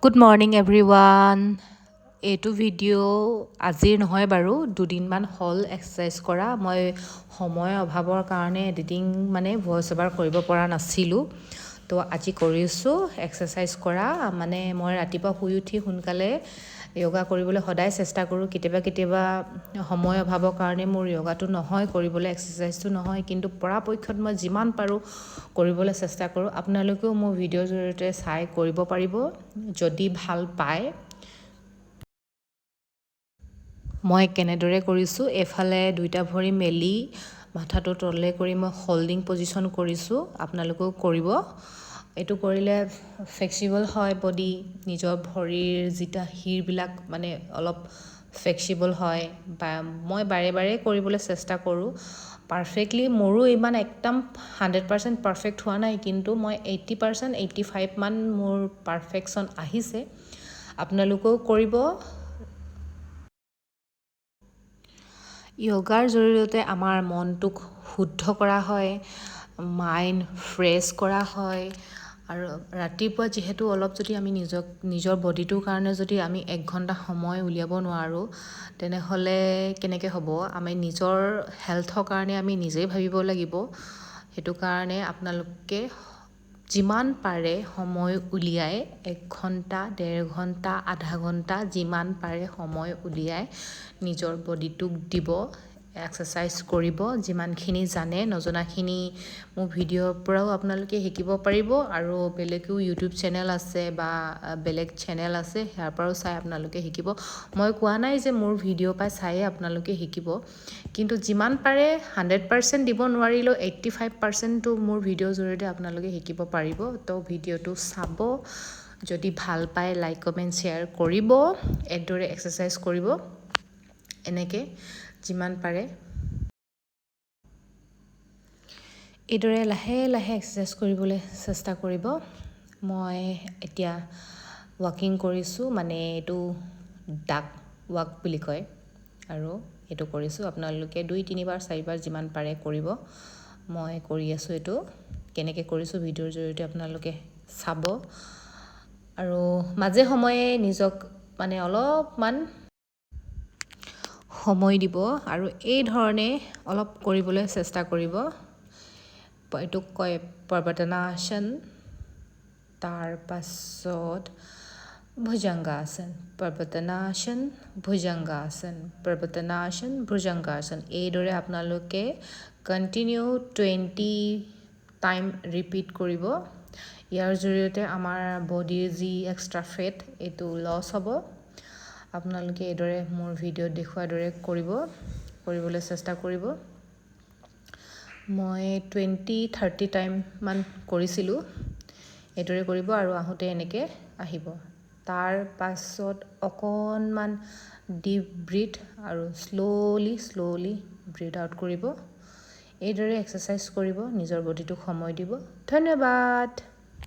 Good morning everyone. এইটো video' আজিৰ নহয় বাৰু, দুদিনমান হ'ল এক্সাৰচাইজ কৰা। মই সময়ৰ অভাৱৰ কাৰণে এডিটিং ভইচ অভাৰ কৰিব পৰা নাছিলোঁ। তো আজি কৰিছোঁ এক্সাৰচাইজ কৰা। মই ৰাতিপুৱা শুই উঠি সোনকালে য়োগা কৰিবলৈ সদায় চেষ্টা কৰোঁ। কেতিয়াবা সময় অভাৱৰ কাৰণে মোৰ য়োগাটো নহয় কৰিবলৈ, এক্সাৰচাইজটো নহয়, কিন্তু পৰাপক্ষত মই যিমান পাৰোঁ কৰিবলৈ চেষ্টা কৰোঁ। আপোনালোকেও মোৰ ভিডিঅ'ৰ জৰিয়তে চাই কৰিব পাৰিব যদি ভাল পায়। মই কেনেদৰে কৰিছোঁ, এইফালে দুইটা ভৰি মেলি মাথাটো তললৈ কৰি মই হোল্ডিং পজিশ্যন কৰিছোঁ। আপোনালোকেও কৰিব। এইটো কৰিলে ফ্লেক্সিবল হয় বডি, নিজৰ ভৰিৰ যিটা শিৰবিলাক অলপ ফ্লেক্সিবল হয়। বা মই বাৰে বাৰে কৰিবলৈ চেষ্টা কৰোঁ। পাৰফেক্টলি মোৰো ইমান একদম 100% পাৰফেক্ট হোৱা নাই, কিন্তু মই 80% 85% মোৰ পাৰফেকশ্যন আহিছে। আপোনালোকেও কৰিব। য়োগাৰ জৰিয়তে আমাৰ মনটোক শুদ্ধ কৰা হয়, মাইণ্ড ফ্ৰেছ কৰা হয়। আৰু ৰাতিপুৱা যিহেতু অলপ যদি আমি নিজৰ বডিটোৰ কাৰণে যদি আমি 1 ঘণ্টা সময় উলিয়াব নোৱাৰোঁ, তেনেহ'লে কেনেকৈ হ'ব? আমি নিজৰ হেল্থৰ কাৰণে আমি নিজেই ভাবিব লাগিব। সেইটো কাৰণে আপোনালোকে যিমান পাৰে সময় উলিয়াই 1 ঘণ্টা, 1.5 ঘণ্টা, আধা ঘণ্টা, যিমান পাৰে সময় উলিয়াই নিজৰ বডিটোক দিব, এক্সাৰচাইজ কৰিব। যিমানখিনি জানে, নজনাখিনি মোৰ ভিডিঅ'ৰ পৰাও আপোনালোকে শিকিব পাৰিব। আৰু বেলেগেও ইউটিউব চেনেল আছে বা বেলেগ চেনেল আছে, সেয়াৰ পৰাও চাই আপোনালোকে শিকিব। মই কোৱা নাই যে মোৰ ভিডিঅ' পাই চায়ে আপোনালোকে শিকিব, কিন্তু যিমান পাৰে 100% দিব নোৱাৰিলেও 85%টো মোৰ ভিডিঅ'ৰ জৰিয়তে আপোনালোকে শিকিব পাৰিব। তো ভিডিঅ'টো চাব, যদি ভাল পায় লাইক কমেণ্ট শ্বেয়াৰ কৰিব, এইদৰে এক্সাৰচাইজ কৰিব। এনেকৈ যিমান পাৰে এইদৰে লাহে লাহে এক্সাৰচাইজ কৰিবলৈ চেষ্টা কৰিব। মই এতিয়া ৱাকিং কৰিছোঁ, এইটো ডাক ৱাক বুলি কয়, আৰু এইটো কৰিছোঁ। আপোনালোকে 2-3 বাৰ 4 বাৰ যিমান পাৰে কৰিব। মই কৰি আছোঁ। এইটো কেনেকৈ কৰিছোঁ ভিডিঅ'ৰ জৰিয়তে আপোনালোকে চাব। আৰু মাজে সময়ে নিজক অলপমান সময় দিব আৰু এই ধৰণে অলপ কৰিবলৈ চেষ্টা কৰিব। এইটোক কয় পৰ্বতাসন, তাৰপাছত ভুজংগাসন, পৰ্বতাসন, ভুজংগাসন, পৰ্বতাসন, ভুজংগাসন। এইদৰে আপোনালোকে কণ্টিনিউ 20 টাইম ৰিপিট কৰিব। ইয়াৰ জৰিয়তে আমাৰ বডিৰ যি এক্সট্ৰা ফেট, এইটো লছ হ'ব। আপোনালোকে এইদৰে মোৰ ভিডিঅ'ত দেখুওৱাৰ দৰে কৰিবলৈ চেষ্টা কৰিব। মই 20-30 টাইমমান কৰিছিলোঁ। এইদৰে কৰিব আৰু আহোঁতে এনেকৈ আহিব। তাৰ পাছত অকণমান ডিপ ব্ৰিথ আৰু শ্ল'লি ব্ৰিথ আউট কৰিব। এইদৰে এক্সাৰচাইজ কৰিব, নিজৰ বডিটোক সময় দিব। ধন্যবাদ।